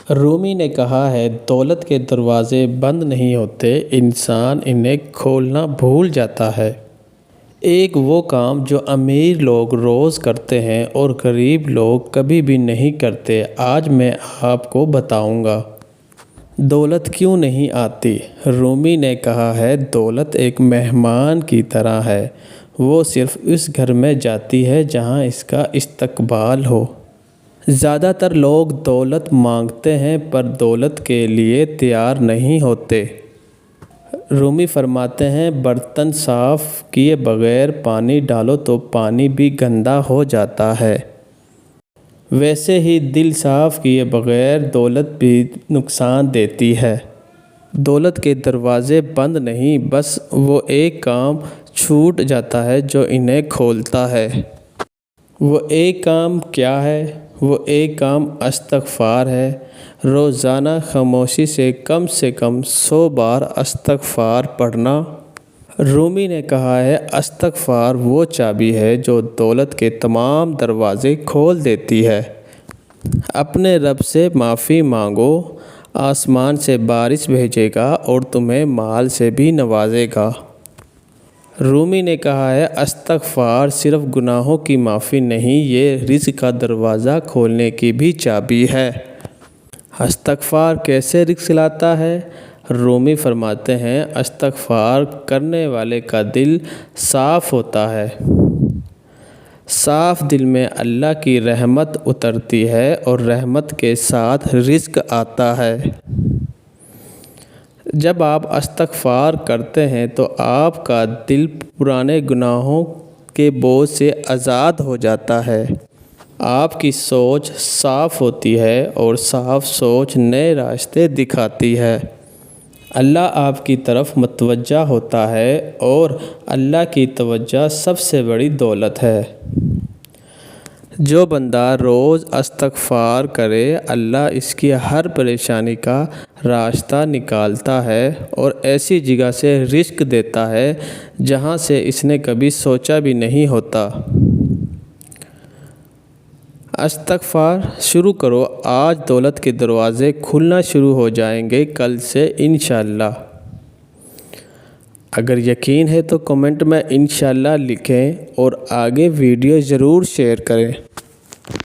رومی نے کہا ہے دولت کے دروازے بند نہیں ہوتے، انسان انہیں کھولنا بھول جاتا ہے۔ ایک وہ کام جو امیر لوگ روز کرتے ہیں اور غریب لوگ کبھی بھی نہیں کرتے، آج میں آپ کو بتاؤں گا۔ دولت کیوں نہیں آتی؟ رومی نے کہا ہے دولت ایک مہمان کی طرح ہے، وہ صرف اس گھر میں جاتی ہے جہاں اس کا استقبال ہو۔ زیادہ تر لوگ دولت مانگتے ہیں پر دولت کے لیے تیار نہیں ہوتے۔ رومی فرماتے ہیں برتن صاف کیے بغیر پانی ڈالو تو پانی بھی گندا ہو جاتا ہے، ویسے ہی دل صاف کیے بغیر دولت بھی نقصان دیتی ہے۔ دولت کے دروازے بند نہیں، بس وہ ایک کام چھوٹ جاتا ہے جو انہیں کھولتا ہے۔ وہ ایک کام کیا ہے؟ وہ ایک کام استغفار ہے۔ روزانہ خاموشی سے کم 100 بار استغفار پڑھنا۔ رومی نے کہا ہے استغفار وہ چابی ہے جو دولت کے تمام دروازے کھول دیتی ہے۔ اپنے رب سے معافی مانگو، آسمان سے بارش بھیجے گا اور تمہیں مال سے بھی نوازے گا۔ رومی نے کہا ہے استغفار صرف گناہوں کی معافی نہیں، یہ رزق کا دروازہ کھولنے کی بھی چابی ہے۔ استغفار کیسے رزق لاتا ہے؟ رومی فرماتے ہیں استغفار کرنے والے کا دل صاف ہوتا ہے۔ صاف دل میں اللہ کی رحمت اترتی ہے اور رحمت کے ساتھ رزق آتا ہے۔ جب آپ استغفار کرتے ہیں تو آپ کا دل پرانے گناہوں کے بوجھ سے آزاد ہو جاتا ہے۔ آپ کی سوچ صاف ہوتی ہے اور صاف سوچ نئے راستے دکھاتی ہے۔ اللہ آپ کی طرف متوجہ ہوتا ہے اور اللہ کی توجہ سب سے بڑی دولت ہے۔ جو بندہ روز استغفار کرے اللہ اس کی ہر پریشانی کا راستہ نکالتا ہے اور ایسی جگہ سے رزق دیتا ہے جہاں سے اس نے کبھی سوچا بھی نہیں ہوتا۔ استغفار شروع کرو، آج دولت کے دروازے کھلنا شروع ہو جائیں گے کل سے انشاءاللہ۔ اگر یقین ہے تو کمنٹ میں انشاءاللہ لکھیں اور آگے ویڈیو ضرور شیئر کریں۔